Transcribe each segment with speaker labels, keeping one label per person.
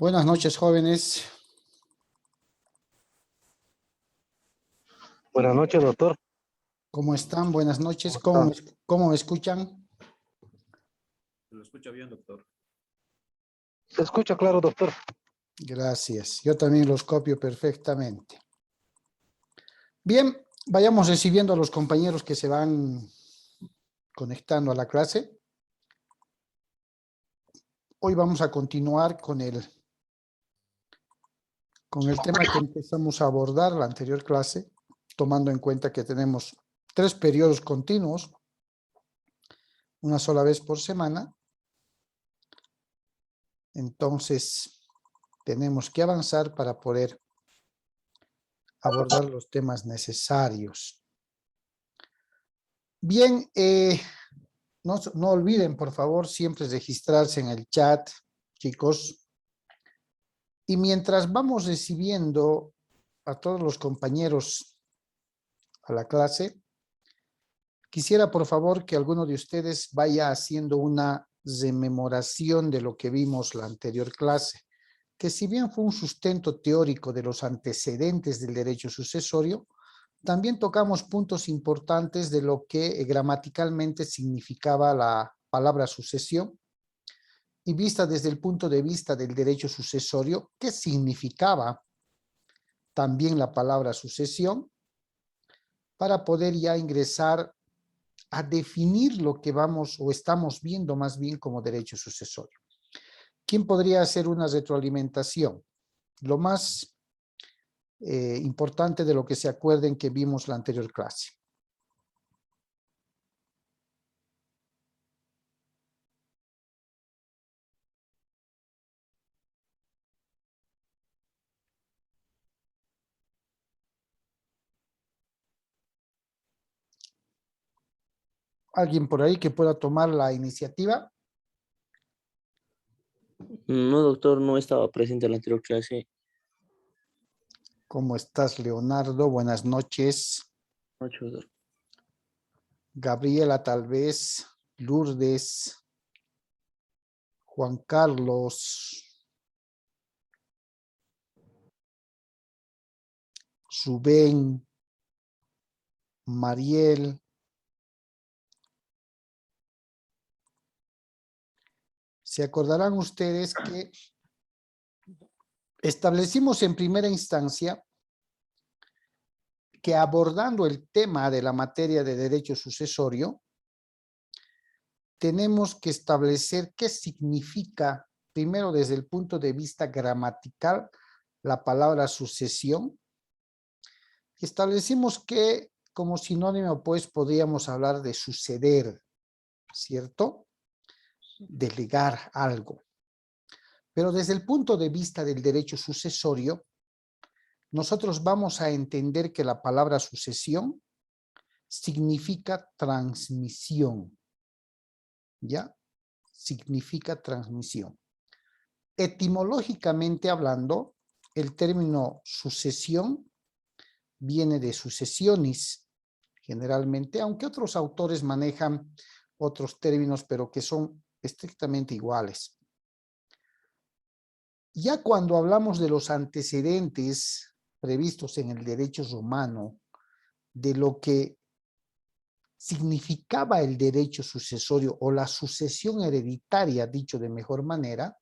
Speaker 1: Buenas noches, jóvenes.
Speaker 2: Buenas noches, doctor.
Speaker 1: ¿Cómo están? Buenas noches.
Speaker 2: ¿Cómo
Speaker 1: ¿Cómo me escuchan?
Speaker 3: Lo escucha bien, doctor.
Speaker 2: Se escucha claro, doctor.
Speaker 1: Gracias. Yo también los copio perfectamente. Bien, vayamos recibiendo a los compañeros que se van conectando a la clase. Hoy vamos a continuar con el tema que empezamos a abordar la anterior clase, tomando en cuenta que tenemos 3 periodos continuos, una sola vez por semana. Entonces, tenemos que avanzar para poder abordar los temas necesarios. Bien, no olviden, por favor, siempre registrarse en el chat, chicos. Y mientras vamos recibiendo a todos los compañeros a la clase, quisiera, por favor, que alguno de ustedes vaya haciendo una rememoración de lo que vimos la anterior clase, que si bien fue un sustento teórico de los antecedentes del derecho sucesorio, también tocamos puntos importantes de lo que gramaticalmente significaba la palabra sucesión y vista desde el punto de vista del derecho sucesorio, qué significaba también la palabra sucesión, para poder ya ingresar a definir lo que vamos o estamos viendo más bien como derecho sucesorio. ¿Quién podría hacer una retroalimentación? Lo más importante de lo que se acuerden que vimos la anterior clase. ¿Alguien por ahí que pueda tomar la iniciativa?
Speaker 4: No, doctor, no estaba presente en la anterior clase.
Speaker 1: ¿Cómo estás, Leonardo? Buenas noches.
Speaker 4: Noche, doctor.
Speaker 1: Gabriela, tal vez. Lourdes. Juan Carlos. Rubén. Mariel. Se acordarán ustedes que establecimos en primera instancia que abordando el tema de la materia de derecho sucesorio, tenemos que establecer qué significa, primero desde el punto de vista gramatical, la palabra sucesión. Establecimos que como sinónimo, pues, podríamos hablar de suceder, ¿cierto? De ligar algo. Pero desde el punto de vista del derecho sucesorio, nosotros vamos a entender que la palabra sucesión significa transmisión, ¿ya? Significa transmisión. Etimológicamente hablando, el término sucesión viene de sucesionis, generalmente, aunque otros autores manejan otros términos, pero que son estrictamente iguales. Ya cuando hablamos de los antecedentes previstos en el derecho romano, de lo que significaba el derecho sucesorio o la sucesión hereditaria, dicho de mejor manera,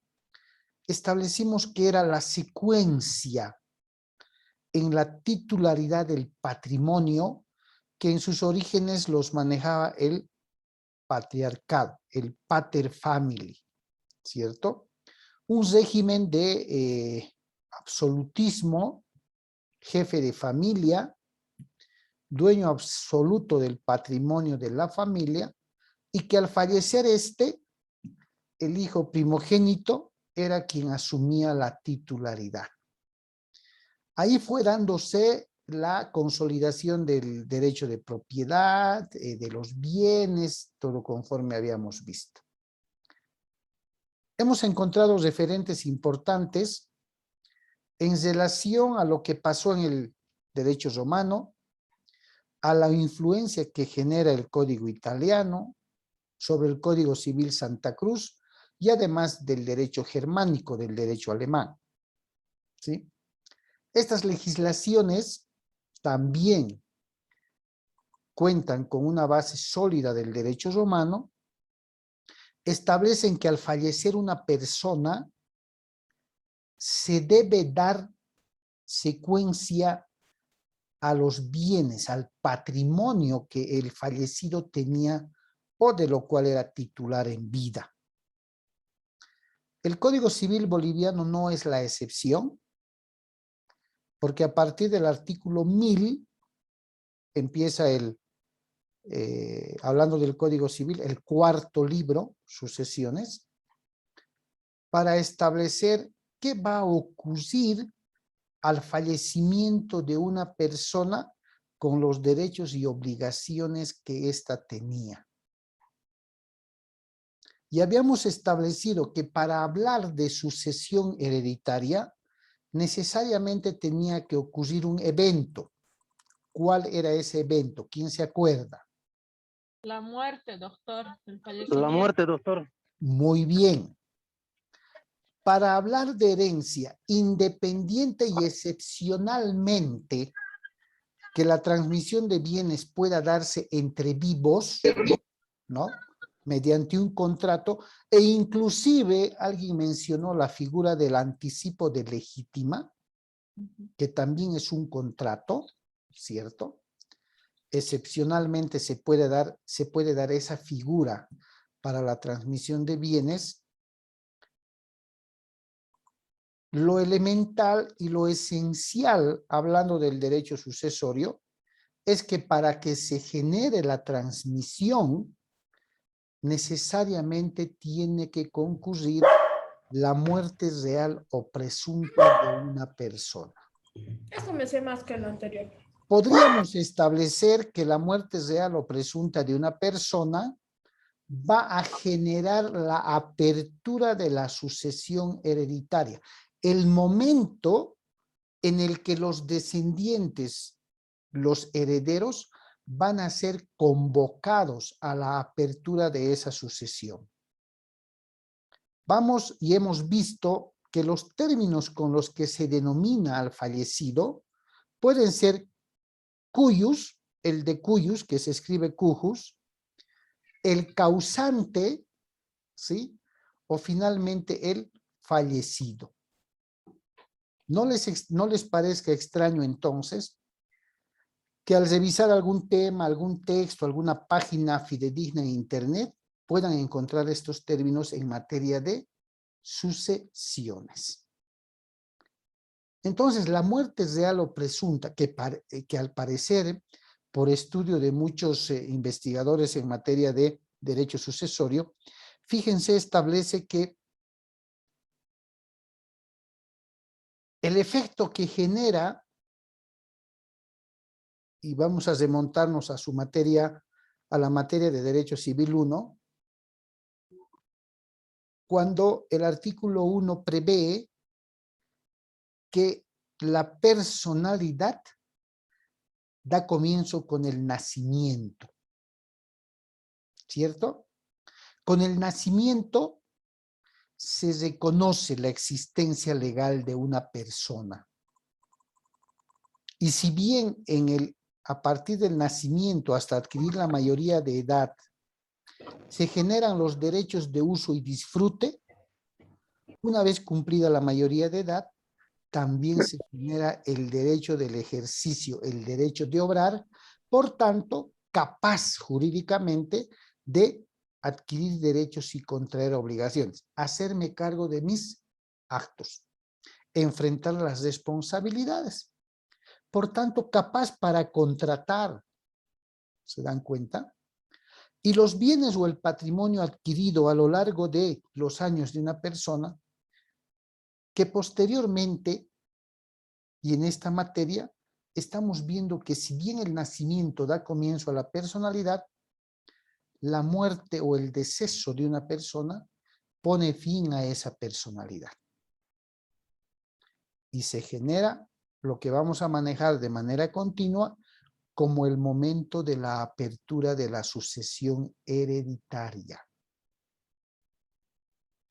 Speaker 1: establecimos que era la secuencia en la titularidad del patrimonio que en sus orígenes los manejaba el patriarcado, el pater family, ¿cierto? Un régimen de absolutismo, jefe de familia, dueño absoluto del patrimonio de la familia, y que al fallecer el hijo primogénito era quien asumía la titularidad. Ahí fue dándose la consolidación del derecho de propiedad, de los bienes, todo conforme habíamos visto. Hemos encontrado referentes importantes en relación a lo que pasó en el derecho romano, a la influencia que genera el Código Italiano sobre el Código Civil Santa Cruz y además del derecho germánico, del derecho alemán. ¿Sí? Estas legislaciones también cuentan con una base sólida del derecho romano, establecen que al fallecer una persona se debe dar secuencia a los bienes, al patrimonio que el fallecido tenía o de lo cual era titular en vida. El Código Civil boliviano no es la excepción, porque a partir del artículo 1000 empieza hablando del Código Civil, el cuarto libro, sucesiones, para establecer qué va a ocurrir al fallecimiento de una persona con los derechos y obligaciones que ésta tenía. Y habíamos establecido que para hablar de sucesión hereditaria, necesariamente tenía que ocurrir un evento. ¿Cuál era ese evento? ¿Quién se acuerda?
Speaker 5: La muerte, doctor. El
Speaker 2: La
Speaker 5: fallecimiento.
Speaker 2: muerte, doctor.
Speaker 1: Muy bien. Para hablar de herencia, independiente y excepcionalmente, que la transmisión de bienes pueda darse entre vivos, ¿no? Mediante un contrato, e inclusive alguien mencionó la figura del anticipo de legítima, que también es un contrato, ¿cierto? Excepcionalmente se puede dar esa figura para la transmisión de bienes. Lo elemental y lo esencial, hablando del derecho sucesorio, es que para que se genere la transmisión, necesariamente tiene que concurrir la muerte real o presunta de una persona.
Speaker 6: Esto me sé más que lo anterior.
Speaker 1: Podríamos establecer que la muerte real o presunta de una persona va a generar la apertura de la sucesión hereditaria. El momento en el que los descendientes, los herederos, van a ser convocados a la apertura de esa sucesión. Vamos y hemos visto que los términos con los que se denomina al fallecido pueden ser cuyus, el de cuyus, que se escribe cujus, el causante, ¿sí? O finalmente el fallecido. ¿No les parezca extraño entonces que al revisar algún tema, algún texto, alguna página fidedigna en internet, puedan encontrar estos términos en materia de sucesiones? Entonces, la muerte real o presunta, que al parecer, por estudio de muchos investigadores en materia de derecho sucesorio, fíjense, establece que el efecto que genera, y vamos a remontarnos a su materia, a la materia de Derecho Civil 1, cuando el artículo 1 prevé que la personalidad da comienzo con el nacimiento, ¿cierto? Con el nacimiento se reconoce la existencia legal de una persona. Y si bien a partir del nacimiento hasta adquirir la mayoría de edad, se generan los derechos de uso y disfrute, una vez cumplida la mayoría de edad, también se genera el derecho del ejercicio, el derecho de obrar, por tanto, capaz jurídicamente de adquirir derechos y contraer obligaciones, hacerme cargo de mis actos, enfrentar las responsabilidades. Por tanto, capaz para contratar, ¿se dan cuenta? Y los bienes o el patrimonio adquirido a lo largo de los años de una persona, que posteriormente, y en esta materia, estamos viendo que si bien el nacimiento da comienzo a la personalidad, la muerte o el deceso de una persona pone fin a esa personalidad. Y se genera lo que vamos a manejar de manera continua como el momento de la apertura de la sucesión hereditaria.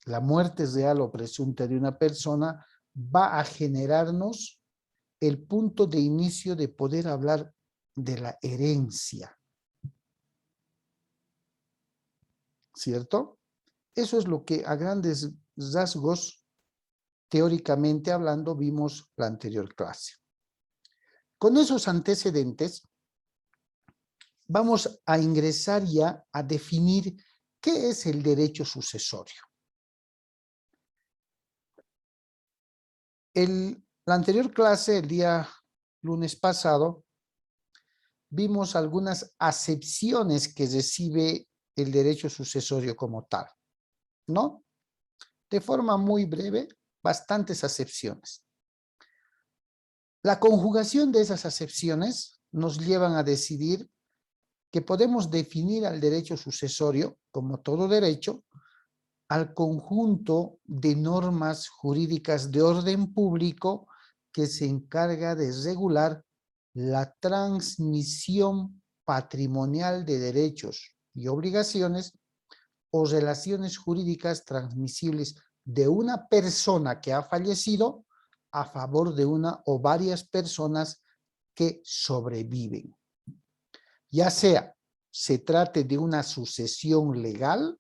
Speaker 1: la muerte real o presunta de una persona va a generarnos el punto de inicio de poder hablar de la herencia. ¿Cierto? Eso es lo que a grandes rasgos, teóricamente hablando, vimos la anterior clase. Con esos antecedentes, vamos a ingresar ya a definir qué es el derecho sucesorio. La anterior clase, el día lunes pasado, vimos algunas acepciones que recibe el derecho sucesorio como tal, ¿no? De forma muy breve, bastantes acepciones. La conjugación de esas acepciones nos llevan a decidir que podemos definir al derecho sucesorio, como todo derecho, al conjunto de normas jurídicas de orden público que se encarga de regular la transmisión patrimonial de derechos y obligaciones o relaciones jurídicas transmisibles de una persona que ha fallecido a favor de una o varias personas que sobreviven. Ya sea se trate de una sucesión legal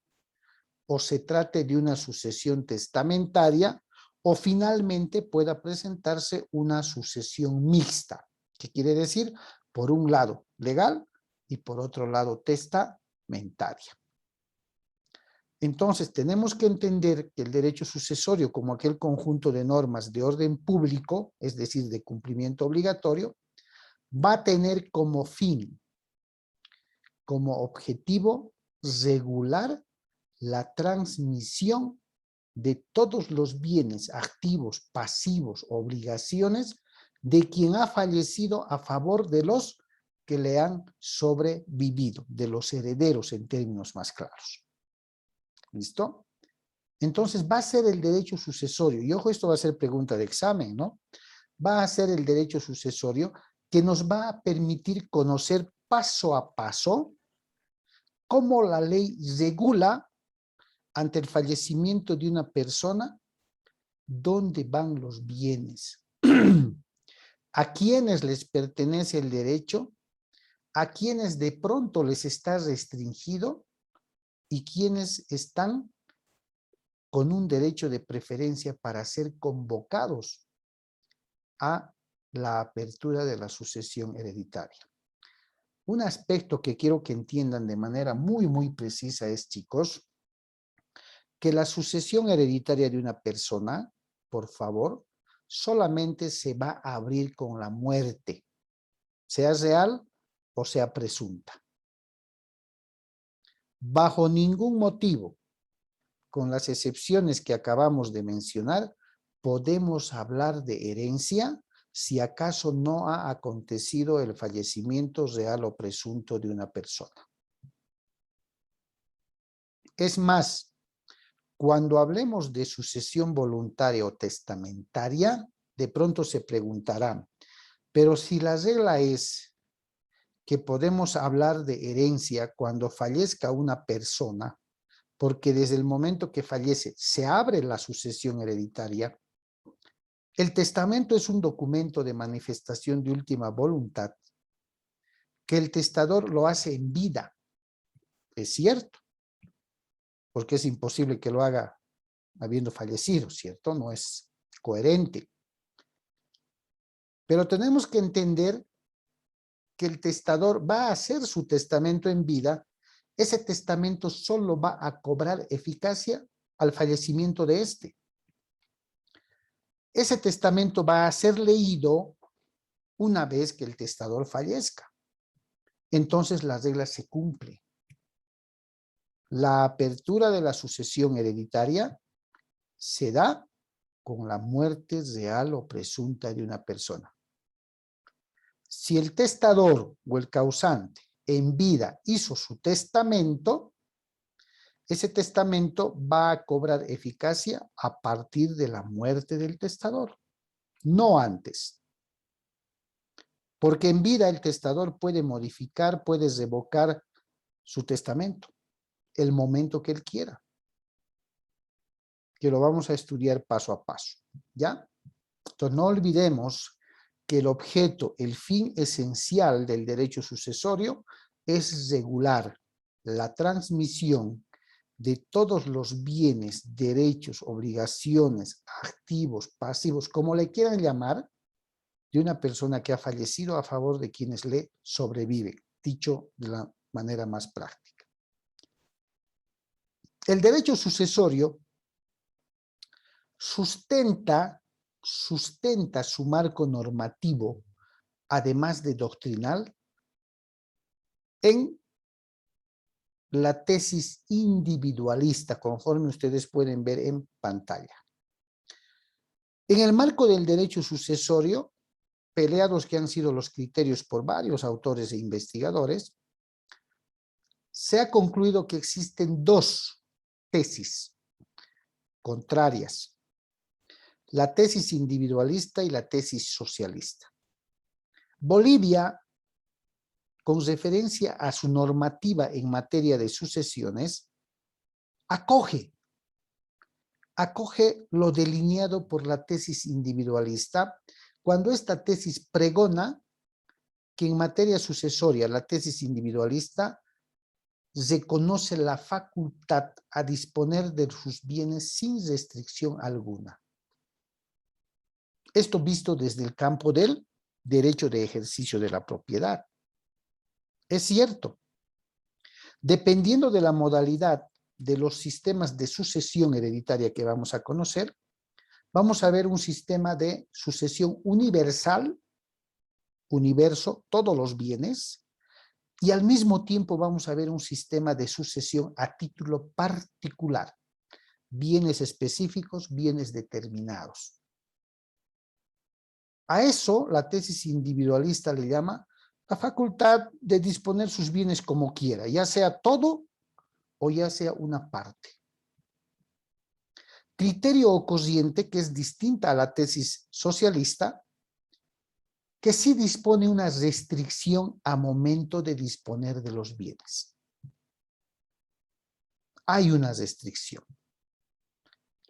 Speaker 1: o se trate de una sucesión testamentaria o finalmente pueda presentarse una sucesión mixta, que quiere decir, por un lado legal y por otro lado testamentaria. Entonces, tenemos que entender que el derecho sucesorio, como aquel conjunto de normas de orden público, es decir, de cumplimiento obligatorio, va a tener como fin, como objetivo, regular la transmisión de todos los bienes, activos, pasivos, obligaciones de quien ha fallecido a favor de los que le han sobrevivido, de los herederos en términos más claros. ¿Listo? Entonces va a ser el derecho sucesorio, y ojo, esto va a ser pregunta de examen, ¿no? Va a ser el derecho sucesorio que nos va a permitir conocer paso a paso cómo la ley regula ante el fallecimiento de una persona dónde van los bienes, a quiénes les pertenece el derecho, a quienes de pronto les está restringido y quienes están con un derecho de preferencia para ser convocados a la apertura de la sucesión hereditaria. Un aspecto que quiero que entiendan de manera muy precisa es, chicos, que la sucesión hereditaria de una persona, por favor, solamente se va a abrir con la muerte, sea real o sea presunta. Bajo ningún motivo, con las excepciones que acabamos de mencionar, podemos hablar de herencia si acaso no ha acontecido el fallecimiento real o presunto de una persona. Es más, cuando hablemos de sucesión voluntaria o testamentaria, de pronto se preguntarán, pero si la regla es que podemos hablar de herencia cuando fallezca una persona, porque desde el momento que fallece se abre la sucesión hereditaria, el testamento es un documento de manifestación de última voluntad que el testador lo hace en vida. Es cierto, porque es imposible que lo haga habiendo fallecido, ¿cierto? No es coherente. Pero tenemos que entender que el testador va a hacer su testamento en vida. Ese testamento solo va a cobrar eficacia al fallecimiento de éste. Ese testamento va a ser leído una vez que el testador fallezca. Entonces la regla se cumple. La apertura de la sucesión hereditaria se da con la muerte real o presunta de una persona. Si el testador o el causante en vida hizo su testamento, ese testamento va a cobrar eficacia a partir de la muerte del testador, no antes. Porque en vida el testador puede modificar, puede revocar su testamento el momento que él quiera. que lo vamos a estudiar paso a paso, ¿ya? Entonces, no olvidemos que el objeto, el fin esencial del derecho sucesorio es regular la transmisión de todos los bienes, derechos, obligaciones, activos, pasivos, como le quieran llamar, de una persona que ha fallecido a favor de quienes le sobreviven, dicho de la manera más práctica. El derecho sucesorio sustenta su marco normativo, además de doctrinal, en la tesis individualista, conforme ustedes pueden ver en pantalla. En el marco del derecho sucesorio, peleados que han sido los criterios por varios autores e investigadores, se ha concluido que existen dos tesis contrarias: la tesis individualista y la tesis socialista. Bolivia, con referencia a su normativa en materia de sucesiones, acoge lo delineado por la tesis individualista, cuando esta tesis pregona que en materia sucesoria la tesis individualista reconoce la facultad a disponer de sus bienes sin restricción alguna. Esto visto desde el campo del derecho de ejercicio de la propiedad. Es cierto, dependiendo de la modalidad de los sistemas de sucesión hereditaria que vamos a conocer, vamos a ver un sistema de sucesión universal, universo, todos los bienes, y al mismo tiempo vamos a ver un sistema de sucesión a título particular, bienes específicos, bienes determinados. A eso la tesis individualista le llama la facultad de disponer sus bienes como quiera, ya sea todo o ya sea una parte. Criterio o corriente que es distinta a la tesis socialista, que sí dispone una restricción a momento de disponer de los bienes. Hay una restricción.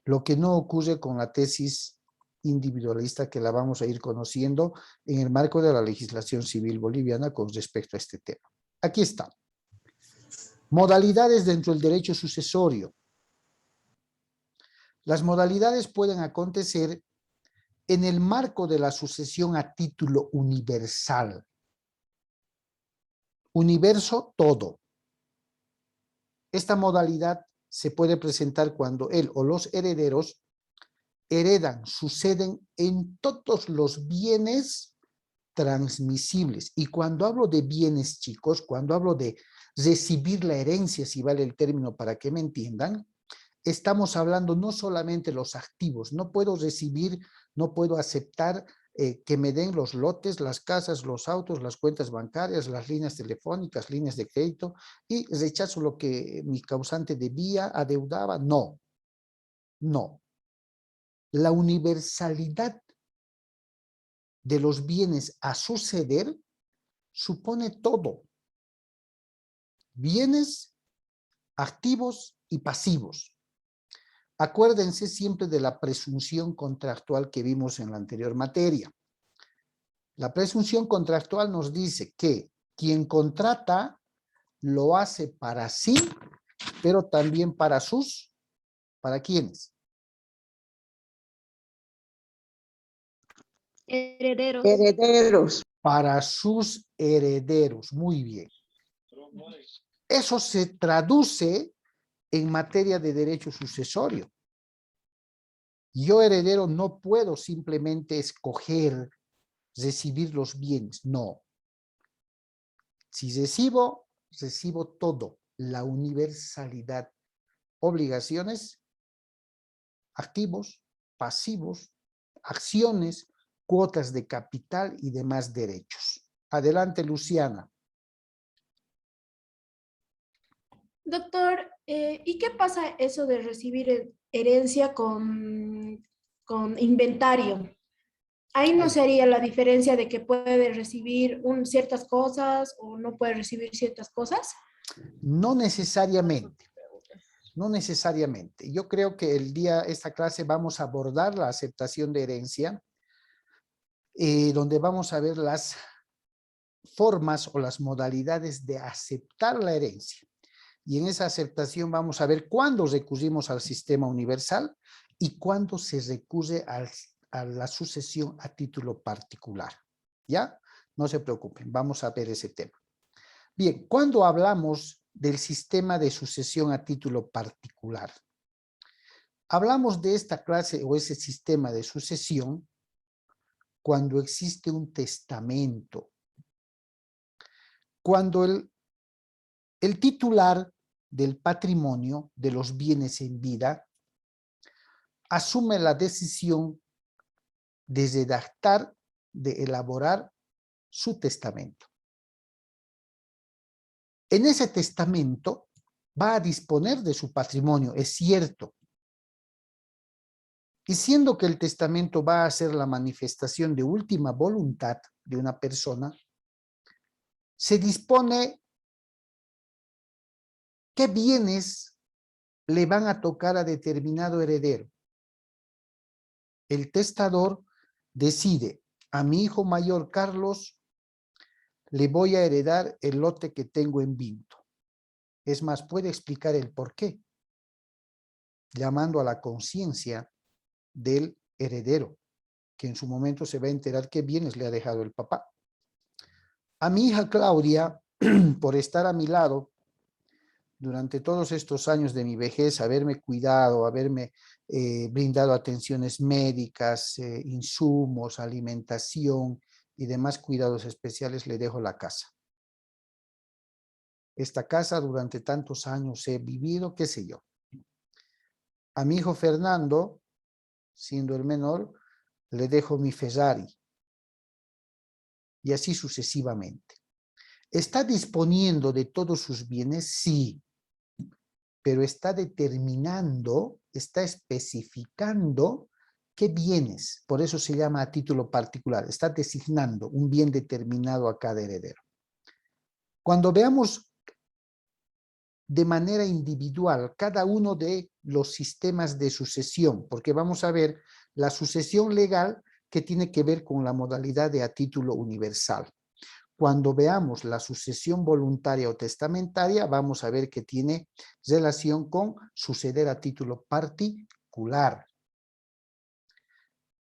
Speaker 1: Lo que no ocurre con la tesis individualista, que la vamos a ir conociendo en el marco de la legislación civil boliviana con respecto a este tema. Aquí está. Modalidades dentro del derecho sucesorio. Las modalidades pueden acontecer en el marco de la sucesión a título universal. Universo, todo. Esta modalidad se puede presentar cuando él o los herederos heredan, suceden en todos los bienes transmisibles. Y cuando hablo de bienes, chicos, cuando hablo de recibir la herencia, si vale el término para que me entiendan, estamos hablando no solamente los activos. No puedo recibir, no puedo aceptar que me den los lotes, las casas, los autos, las cuentas bancarias, las líneas telefónicas, líneas de crédito, y rechazo lo que mi causante debía, adeudaba. No, no. La universalidad de los bienes a suceder supone todo. Bienes, activos y pasivos. Acuérdense siempre de la presunción contractual que vimos en la anterior materia. La presunción contractual nos dice que quien contrata lo hace para sí, pero también para sus, ¿para quiénes?
Speaker 7: Herederos.
Speaker 8: Herederos.
Speaker 1: Para sus herederos. Muy bien. Eso se traduce en materia de derecho sucesorio. Yo, heredero, no puedo simplemente escoger recibir los bienes. No. Si recibo, recibo todo. La universalidad. Obligaciones, activos, pasivos, acciones, cuotas de capital y demás derechos. Adelante, Luciana.
Speaker 6: Doctor, ¿y qué pasa eso de recibir herencia con inventario? Ahí no sería la diferencia de que puede recibir ciertas cosas o no puede recibir ciertas cosas.
Speaker 1: No necesariamente. No necesariamente. Yo creo que esta clase vamos a abordar la aceptación de herencia, donde vamos a ver las formas o las modalidades de aceptar la herencia. Y en esa aceptación vamos a ver cuándo recurrimos al sistema universal y cuándo se recurre a la sucesión a título particular. ¿Ya? No se preocupen, vamos a ver ese tema. Bien, cuando hablamos del sistema de sucesión a título particular, hablamos de esta clase o ese sistema de sucesión cuando existe un testamento. Cuando el titular del patrimonio, de los bienes en vida, asume la decisión de redactar, de elaborar su testamento. En ese testamento va a disponer de su patrimonio, es cierto. Y siendo que el testamento va a ser la manifestación de última voluntad de una persona, se dispone qué bienes le van a tocar a determinado heredero. El testador decide, a mi hijo mayor Carlos le voy a heredar el lote que tengo en Vinto. Es más, puede explicar el por qué, llamando a la conciencia del heredero, que en su momento se va a enterar qué bienes le ha dejado el papá. A mi hija Claudia, por estar a mi lado durante todos estos años de mi vejez, haberme cuidado, haberme brindado atenciones médicas, insumos, alimentación y demás cuidados especiales, le dejo la casa. Esta casa durante tantos años he vivido, qué sé yo. A mi hijo Fernando, siendo el menor, le dejo mi Ferrari. Y así sucesivamente. ¿Está disponiendo de todos sus bienes? Sí. Pero está determinando, está especificando qué bienes. Por eso se llama a título particular. Está designando un bien determinado a cada heredero. Cuando veamos de manera individual cada uno de los sistemas de sucesión, porque vamos a ver la sucesión legal que tiene que ver con la modalidad de a título universal. Cuando veamos la sucesión voluntaria o testamentaria, vamos a ver que tiene relación con suceder a título particular.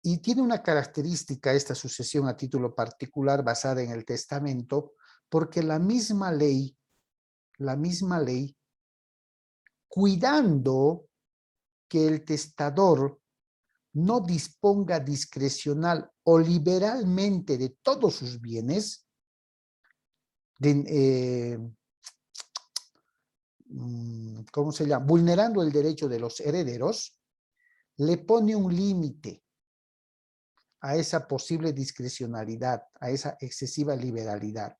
Speaker 1: Y tiene una característica esta sucesión a título particular basada en el testamento, porque la misma ley, cuidando que el testador no disponga discrecional o liberalmente de todos sus bienes, ¿cómo se llama? Vulnerando el derecho de los herederos, le pone un límite a esa posible discrecionalidad, a esa excesiva liberalidad.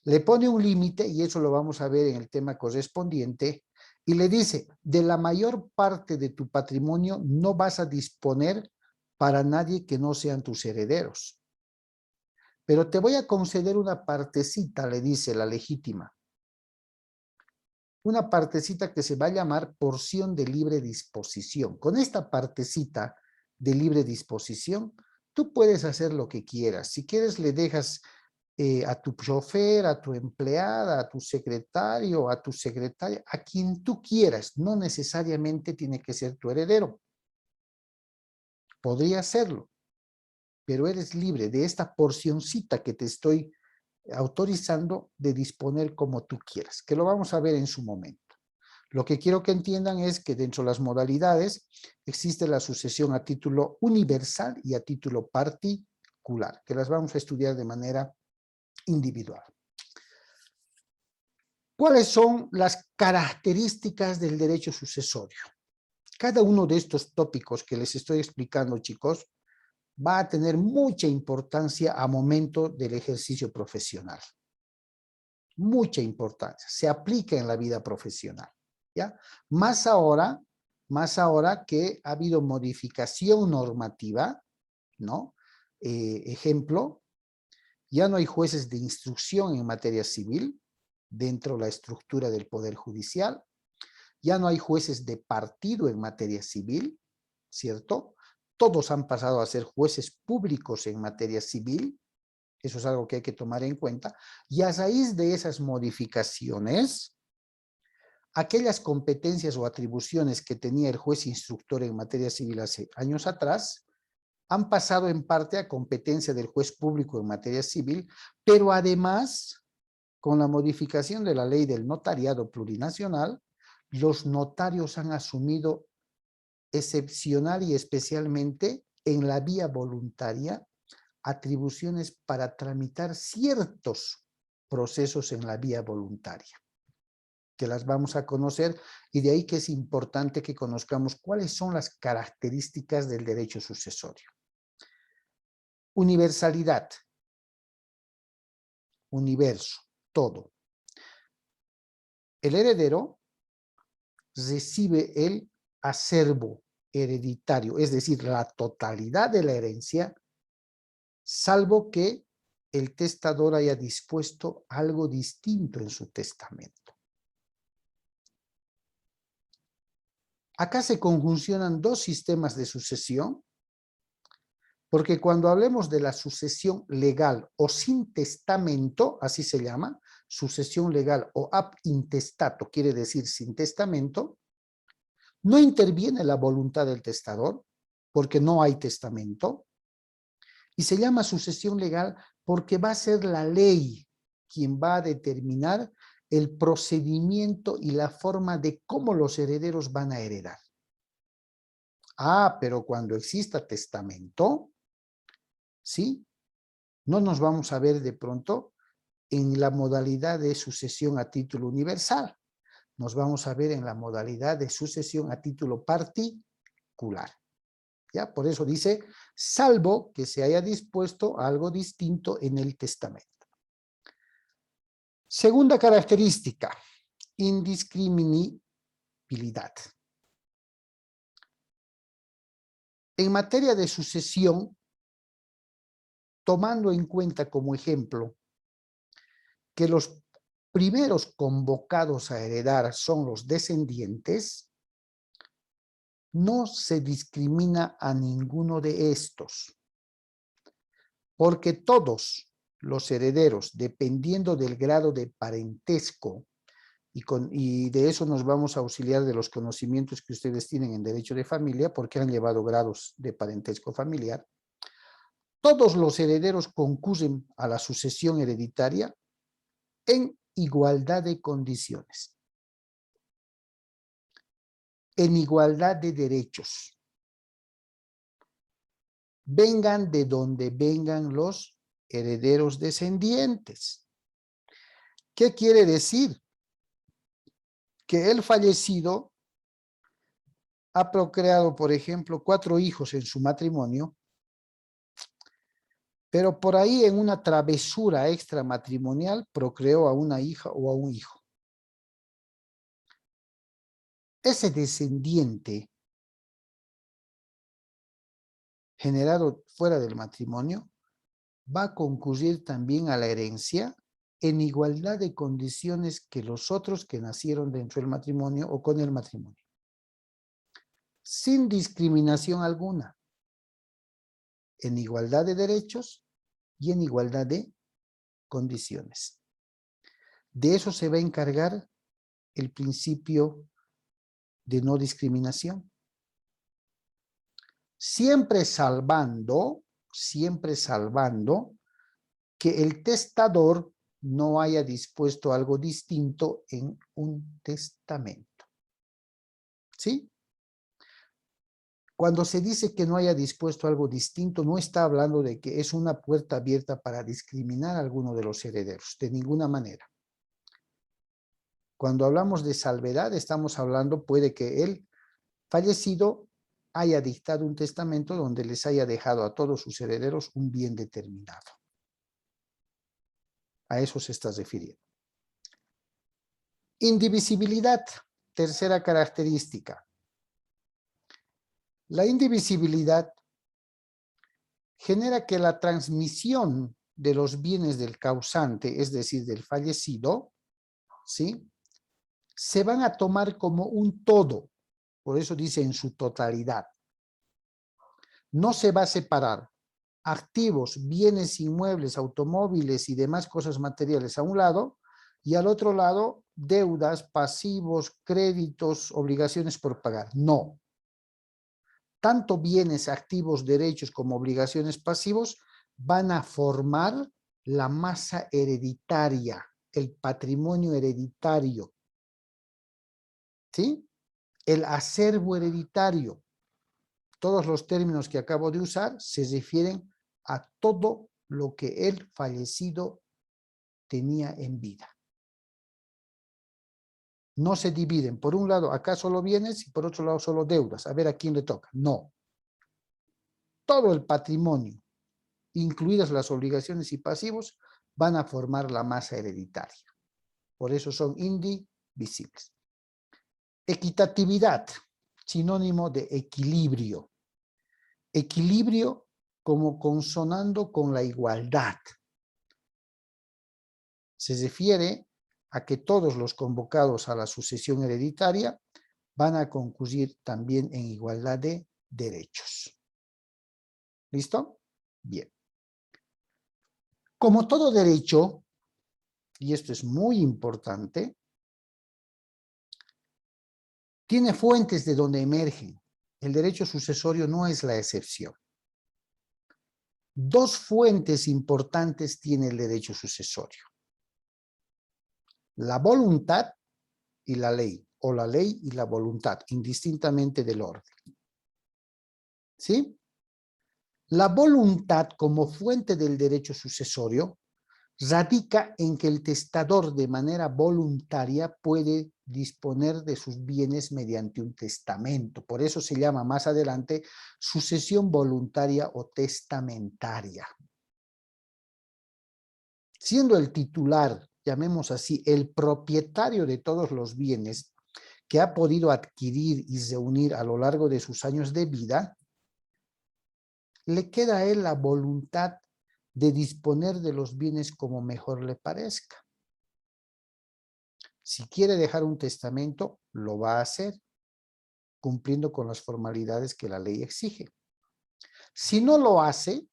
Speaker 1: Le pone un límite, y eso lo vamos a ver en el tema correspondiente, y le dice, de la mayor parte de tu patrimonio no vas a disponer para nadie que no sean tus herederos. Pero te voy a conceder una partecita, le dice la legítima. Una partecita que se va a llamar porción de libre disposición. Con esta partecita de libre disposición, tú puedes hacer lo que quieras. Si quieres, le dejas a tu chofer, a tu empleada, a tu secretario, a tu secretaria, a quien tú quieras. No necesariamente tiene que ser tu heredero. Podría serlo, pero eres libre de esta porcioncita que te estoy autorizando de disponer como tú quieras, que lo vamos a ver en su momento. Lo que quiero que entiendan es que dentro de las modalidades existe la sucesión a título universal y a título particular, que las vamos a estudiar de manera individual. ¿Cuáles son las características del derecho sucesorio? Cada uno de estos tópicos que les estoy explicando, chicos, va a tener mucha importancia a momento del ejercicio profesional. Mucha importancia. Se aplica en la vida profesional, ¿ya? Más ahora que ha habido modificación normativa, ¿no? Ejemplo, ya no hay jueces de instrucción en materia civil dentro de la estructura del Poder Judicial. Ya no hay jueces de partido en materia civil, ¿cierto? Todos han pasado a ser jueces públicos en materia civil. Eso es algo que hay que tomar en cuenta. Y a raíz de esas modificaciones, aquellas competencias o atribuciones que tenía el juez instructor en materia civil hace años atrás, han pasado en parte a competencia del juez público en materia civil, pero además, con la modificación de la ley del notariado plurinacional, los notarios han asumido excepcional y especialmente en la vía voluntaria atribuciones para tramitar ciertos procesos en la vía voluntaria, que las vamos a conocer, y de ahí que es importante que conozcamos cuáles son las características del derecho sucesorio. Universalidad, universo, todo. El heredero recibe el acervo hereditario, es decir, la totalidad de la herencia, salvo que el testador haya dispuesto algo distinto en su testamento. Acá se conjuncionan dos sistemas de sucesión, porque cuando hablemos de la sucesión legal o sin testamento, así se llama, sucesión legal o ab intestato, quiere decir sin testamento, no interviene la voluntad del testador, porque no hay testamento, y se llama sucesión legal porque va a ser la ley quien va a determinar el procedimiento y la forma de cómo los herederos van a heredar. Ah, pero cuando exista testamento, ¿sí? No nos vamos a ver de pronto en la modalidad de sucesión a título universal. Nos vamos a ver en la modalidad de sucesión a título particular. ¿Ya? Por eso dice, salvo que se haya dispuesto algo distinto en el testamento. Segunda característica, indiscriminabilidad. En materia de sucesión, tomando en cuenta como ejemplo que los primeros convocados a heredar son los descendientes, no se discrimina a ninguno de estos, porque todos los herederos, dependiendo del grado de parentesco, y de eso nos vamos a auxiliar de los conocimientos que ustedes tienen en derecho de familia, porque han llevado grados de parentesco familiar, todos los herederos concurren a la sucesión hereditaria en igualdad de condiciones, en igualdad de derechos. Vengan de donde vengan los herederos descendientes. ¿Qué quiere decir? Que el fallecido ha procreado, por ejemplo, 4 hijos en su matrimonio, pero por ahí en una travesura extramatrimonial procreó a una hija o a un hijo. Ese descendiente generado fuera del matrimonio va a concurrir también a la herencia en igualdad de condiciones que los otros que nacieron dentro del matrimonio o con el matrimonio, sin discriminación alguna, en igualdad de derechos y en igualdad de condiciones. De eso se va a encargar el principio de no discriminación. Siempre salvando que el testador no haya dispuesto algo distinto en un testamento. ¿Sí? Cuando se dice que no haya dispuesto algo distinto, no está hablando de que es una puerta abierta para discriminar a alguno de los herederos, de ninguna manera. Cuando hablamos de salvedad, estamos hablando, puede que el fallecido haya dictado un testamento donde les haya dejado a todos sus herederos un bien determinado. A eso se está refiriendo. Indivisibilidad, tercera característica. La indivisibilidad genera que la transmisión de los bienes del causante, es decir, del fallecido, ¿sí?, se van a tomar como un todo. Por eso dice en su totalidad. No se va a separar activos, bienes inmuebles, automóviles y demás cosas materiales a un lado, y al otro lado deudas, pasivos, créditos, obligaciones por pagar. No. Tanto bienes, activos, derechos como obligaciones pasivos van a formar la masa hereditaria, el patrimonio hereditario. ¿Sí? El acervo hereditario. Todos los términos que acabo de usar se refieren a todo lo que el fallecido tenía en vida. No se dividen. Por un lado, acá solo bienes y por otro lado solo deudas. A ver a quién le toca. No. Todo el patrimonio, incluidas las obligaciones y pasivos, van a formar la masa hereditaria. Por eso son indivisibles. Equitatividad, sinónimo de equilibrio. Equilibrio como consonando con la igualdad. Se refiere a que todos los convocados a la sucesión hereditaria van a concurrir también en igualdad de derechos. ¿Listo? Bien. Como todo derecho, y esto es muy importante, tiene fuentes de donde emergen. El derecho sucesorio no es la excepción. Dos fuentes importantes tiene el derecho sucesorio. La voluntad y la ley, o la ley y la voluntad, indistintamente del orden. ¿Sí? La voluntad como fuente del derecho sucesorio radica en que el testador de manera voluntaria puede disponer de sus bienes mediante un testamento. Por eso se llama más adelante sucesión voluntaria o testamentaria. Siendo el titular, llamemos así, el propietario de todos los bienes que ha podido adquirir y reunir a lo largo de sus años de vida, le queda a él la voluntad de disponer de los bienes como mejor le parezca. Si quiere dejar un testamento, lo va a hacer, cumpliendo con las formalidades que la ley exige. Si no lo hace,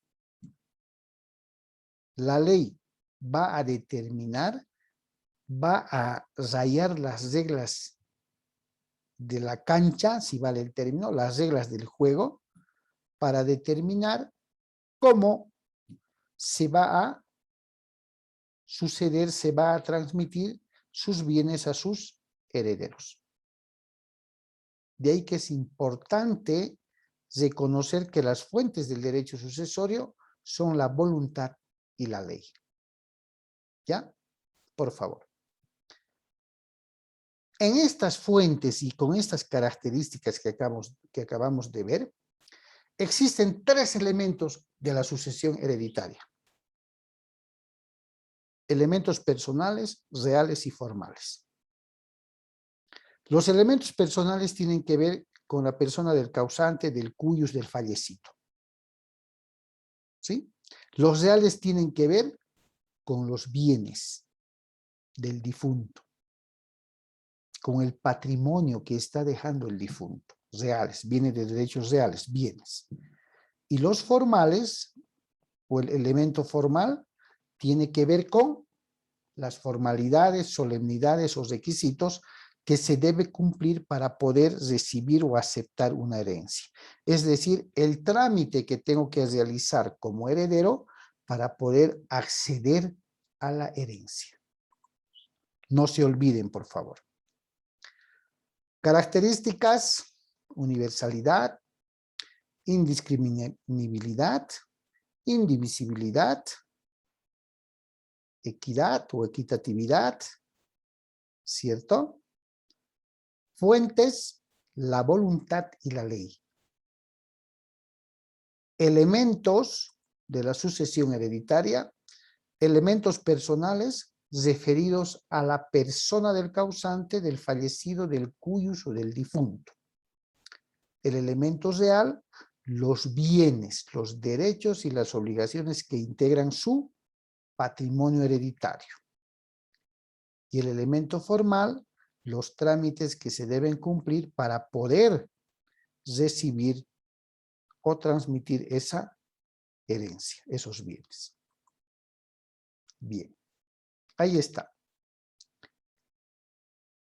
Speaker 1: la ley va a determinar, va a rayar las reglas de la cancha, si vale el término, las reglas del juego, para determinar cómo se va a suceder, se va a transmitir sus bienes a sus herederos. De ahí que es importante reconocer que las fuentes del derecho sucesorio son la voluntad y la ley. ¿Ya? Por favor. En estas fuentes y con estas características que acabamos de ver, existen tres elementos de la sucesión hereditaria. Elementos personales, reales y formales. Los elementos personales tienen que ver con la persona del causante, del cuius, del fallecido. ¿Sí? Los reales tienen que ver con los bienes del difunto, con el patrimonio que está dejando el difunto. Reales, bienes de derechos reales, bienes. Y los formales, o el elemento formal, tiene que ver con las formalidades, solemnidades o requisitos que se debe cumplir para poder recibir o aceptar una herencia. Es decir, el trámite que tengo que realizar como heredero para poder acceder a la herencia. No se olviden, por favor. Características: universalidad, indiscriminabilidad, indivisibilidad, equidad o equitatividad, ¿cierto? Fuentes: la voluntad y la ley. Elementos de la sucesión hereditaria: elementos personales referidos a la persona del causante, del fallecido, del cuius o del difunto. El elemento real: los bienes, los derechos y las obligaciones que integran su patrimonio hereditario. Y el elemento formal: los trámites que se deben cumplir para poder recibir o transmitir esa herencia, esos bienes. Bien, ahí está.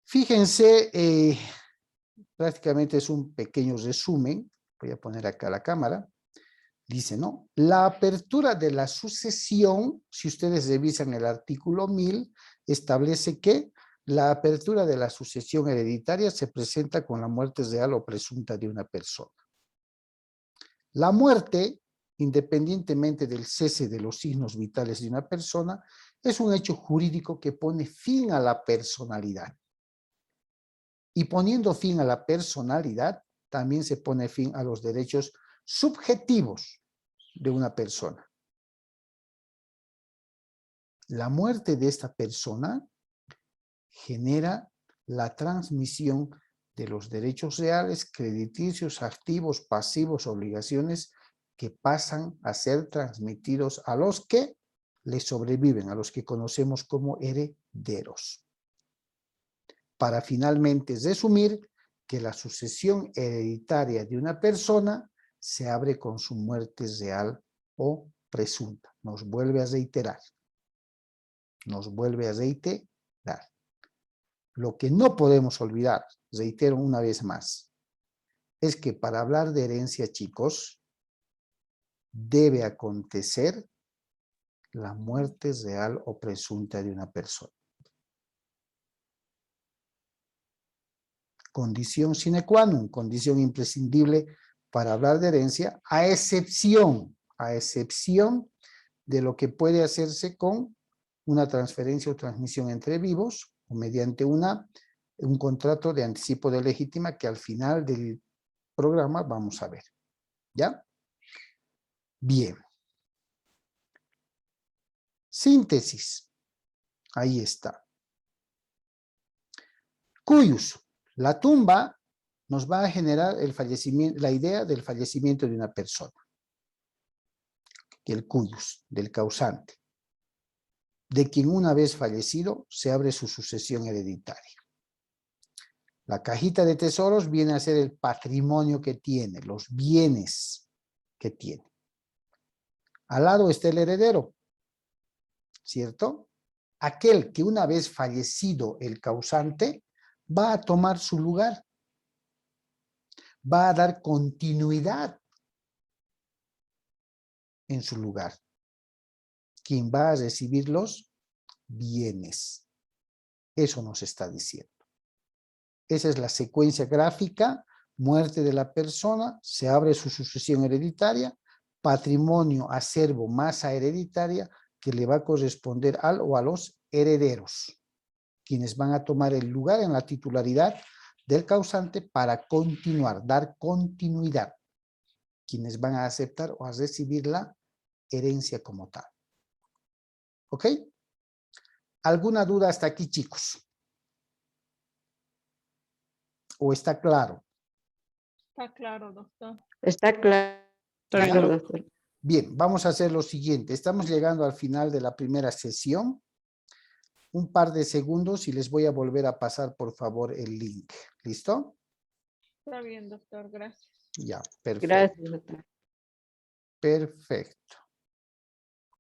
Speaker 1: Fíjense, prácticamente es un pequeño resumen. Voy a poner acá la cámara. Dice, ¿no? La apertura de la sucesión, si ustedes revisan el artículo 1000, establece que la apertura de la sucesión hereditaria se presenta con la muerte real o presunta de una persona. La muerte, independientemente del cese de los signos vitales de una persona, es un hecho jurídico que pone fin a la personalidad. Y poniendo fin a la personalidad, también se pone fin a los derechos subjetivos de una persona. La muerte de esta persona genera la transmisión de los derechos reales, crediticios, activos, pasivos, obligaciones que pasan a ser transmitidos a los que le sobreviven, a los que conocemos como herederos. Para finalmente resumir que la sucesión hereditaria de una persona se abre con su muerte real o presunta. Nos vuelve a reiterar. Nos vuelve a reiterar. Lo que no podemos olvidar, reitero una vez más, es que para hablar de herencia, chicos, debe acontecer la muerte real o presunta de una persona. Condición sine qua non, condición imprescindible para hablar de herencia, a excepción de lo que puede hacerse con una transferencia o transmisión entre vivos o mediante un contrato de anticipo de legítima que al final del programa vamos a ver. ¿Ya? Bien. Síntesis. Ahí está. Cuyus. La tumba nos va a generar el fallecimiento, la idea del fallecimiento de una persona. El cuyus, del causante. De quien una vez fallecido se abre su sucesión hereditaria. La cajita de tesoros viene a ser el patrimonio que tiene, los bienes que tiene. Al lado está el heredero, ¿cierto? Aquel que una vez fallecido el causante va a tomar su lugar, va a dar continuidad en su lugar. Quien va a recibir los bienes. Eso nos está diciendo. Esa es la secuencia gráfica, muerte de la persona, se abre su sucesión hereditaria, patrimonio, acervo, masa hereditaria que le va a corresponder al o a los herederos, quienes van a tomar el lugar en la titularidad del causante para continuar, dar continuidad, quienes van a aceptar o a recibir la herencia como tal. ¿Ok? ¿Alguna duda hasta aquí, chicos? ¿O está claro?
Speaker 5: Está claro, doctor.
Speaker 7: Está claro, doctor.
Speaker 1: Bien, vamos a hacer lo siguiente. Estamos llegando al final de la primera sesión. Un par de segundos y les voy a volver a pasar, por favor, el link. ¿Listo?
Speaker 5: Está bien, doctor. Gracias.
Speaker 1: Ya, perfecto.
Speaker 7: Gracias, doctor.
Speaker 1: Perfecto.